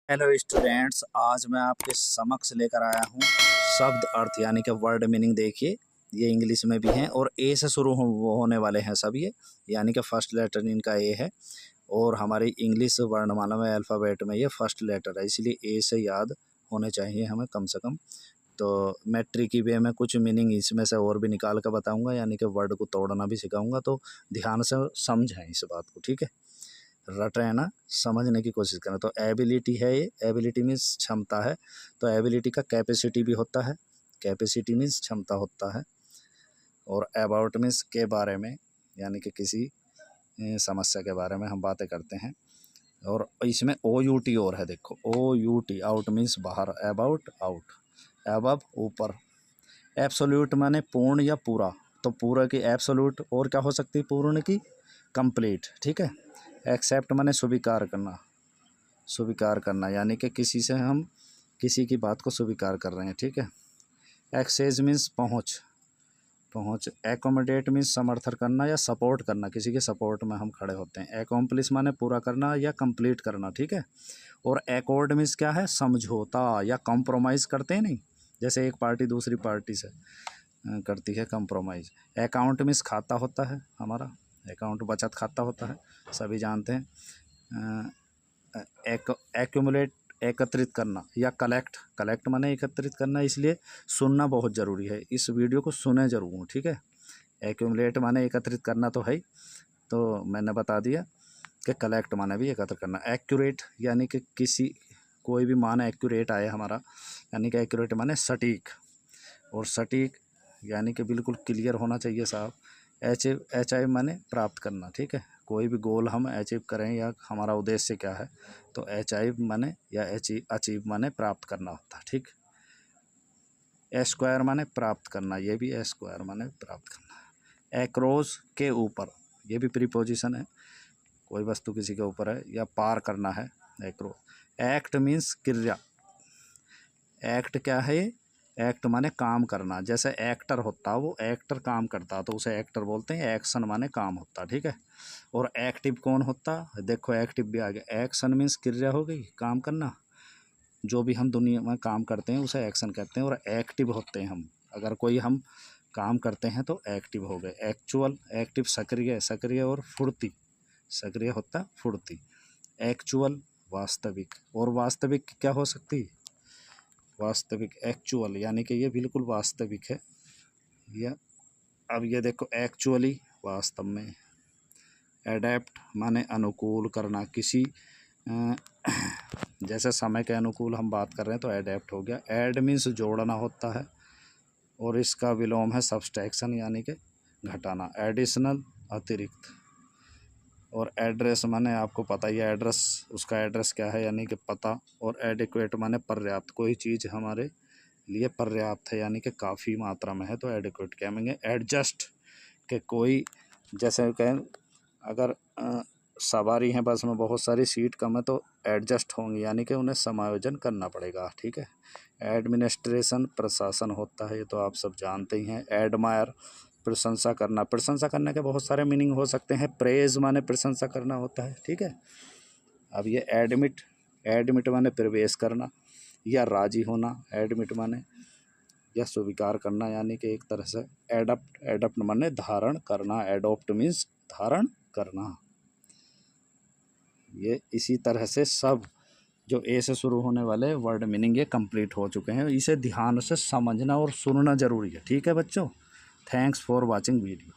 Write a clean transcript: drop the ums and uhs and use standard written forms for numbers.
Hello students, आज मैं आपके समक्ष लेकर आया हूँ शब्द अर्थ यानी कि वर्ड मीनिंग। देखिए, ये इंग्लिश में भी हैं और ए से शुरू होने वाले हैं सब ये, यानी कि फर्स्ट लेटर इनका ए है और हमारी इंग्लिश वर्णमाला में अल्फ़ाबेट में ये फर्स्ट लेटर है, इसलिए ए से याद होने चाहिए हमें कम से कम। तो मैं ट्रिकी वे में कुछ मीनिंग इसमें से और भी निकाल कर बताऊँगा, यानी कि वर्ड को तोड़ना भी सिखाऊँगा, तो ध्यान से समझें इस बात को, ठीक है। रट रहे हैं ना, समझने की कोशिश करें। तो एबिलिटी है, ये एबिलिटी मीन्स क्षमता है, तो एबिलिटी का कैपेसिटी भी होता है, कैपेसिटी मीन्स क्षमता होता है। और अबाउट मीन्स के बारे में, यानी कि किसी समस्या के बारे में हम बातें करते हैं। और इसमें ओ यू टी और है, देखो ओ यू टी, आउट मीन्स बाहर, अबाउट आउट, अबव ऊपर। एब्सोल्यूट माने पूर्ण या पूरा, तो पूरा की एब्सोल्यूट, और क्या हो सकती है पूर्ण की कंप्लीट, ठीक है। एक्सेप्ट माने स्वीकार करना, स्वीकार करना यानी कि किसी से हम किसी की बात को स्वीकार कर रहे हैं, ठीक है। एक्सेस मीन्स पहुंच, पहुंच। एकोमोडेट मीन्स समर्थन करना या सपोर्ट करना, किसी के सपोर्ट में हम खड़े होते हैं। एकम्प्लिश माने पूरा करना या कंप्लीट करना, ठीक है। और एकॉर्ड मीन्स क्या है, समझौता या कॉम्प्रोमाइज़ करते हैं नहीं, जैसे एक पार्टी दूसरी पार्टी से करती है कंप्रोमाइज़। अकाउंट मीन्स खाता होता है हमारा, अकाउंट बचत खाता होता है, सभी जानते हैं। एक्यूमुलेट एकत्रित करना या कलेक्ट, कलेक्ट माने एकत्रित करना, इसलिए सुनना बहुत ज़रूरी है, इस वीडियो को सुने ज़रूर, ठीक है। एक्यूमुलेट माने एकत्रित करना तो है ही, तो मैंने बता दिया कि कलेक्ट माने भी एकत्र करना। एक्यूरेट यानी कि किसी कोई भी मान एक्यूरेट आए हमारा, यानी कि एक्यूरेट माने सटीक, और सटीक यानी कि बिल्कुल क्लियर होना चाहिए साहब। अचीव माने प्राप्त करना, ठीक है। कोई भी गोल हम अचीव करें या हमारा उद्देश्य क्या है, तो अचीव माने या अचीव माने प्राप्त करना होता है, ठीक। एस्क्वायर माने प्राप्त करना, ये भी एस्क्वायर माने प्राप्त करना। एक्रोस के ऊपर, ये भी प्रीपोजिशन है, कोई वस्तु किसी के ऊपर है या पार करना है, एक्रो। एक्ट मीन्स क्रिया, एक्ट क्या है ये, एक्ट माने काम करना, जैसे एक्टर होता वो एक्टर काम करता तो उसे एक्टर बोलते हैं, एक्शन माने काम होता, ठीक है। और एक्टिव कौन होता, देखो एक्टिव भी आ गया। एक्शन मीन्स क्रिया हो गई, काम करना, जो भी हम दुनिया में काम करते हैं उसे एक्शन कहते हैं। और एक्टिव होते हैं हम, अगर कोई हम काम करते हैं तो एक्टिव हो गए। एक्चुअल, एक्टिव सक्रिय, सक्रिय और फुर्ती, सक्रिय होता फुर्ती। एक्चुअल वास्तविक, और वास्तविक क्या हो सकती, वास्तविक एक्चुअल, यानी कि ये बिल्कुल वास्तविक है। या अब ये देखो एक्चुअली, वास्तव में। एडेप्ट माने अनुकूल करना, किसी जैसे समय के अनुकूल हम बात कर रहे हैं तो एडेप्ट हो गया। ऐड मीन्स जोड़ना होता है, और इसका विलोम है सब्सट्रैक्शन यानी कि घटाना, एडिशनल अतिरिक्त। और एड्रेस माने आपको पता ही है, एड्रेस, उसका एड्रेस क्या है यानी कि पता। और एडिक्वेट माने पर्याप्त, कोई चीज़ हमारे लिए पर्याप्त है यानी कि काफ़ी मात्रा में है, तो एडिक्वेट कहेंगे। एडजस्ट के कोई, जैसे कहें अगर सवारी हैं बस में, बहुत सारी सीट कम है तो एडजस्ट होंगी, यानी कि उन्हें समायोजन करना पड़ेगा, ठीक है। एडमिनिस्ट्रेशन प्रशासन होता है, ये तो आप सब जानते ही हैं। एडमायर प्रशंसा करना, प्रशंसा करने के बहुत सारे मीनिंग हो सकते हैं। प्रेज माने प्रशंसा करना होता है, ठीक है। अब ये एडमिट, एडमिट माने प्रवेश करना या राजी होना, एडमिट माने या स्वीकार करना, यानी कि एक तरह से एडप्ट, एडप्ट माने धारण करना, एडोप्ट मीन्स धारण करना। ये इसी तरह से सब जो ए से शुरू होने वाले वर्ड मीनिंग ये कंप्लीट हो चुके हैं, इसे ध्यान से समझना और सुनना ज़रूरी है, ठीक है बच्चों। Thanks for watching video.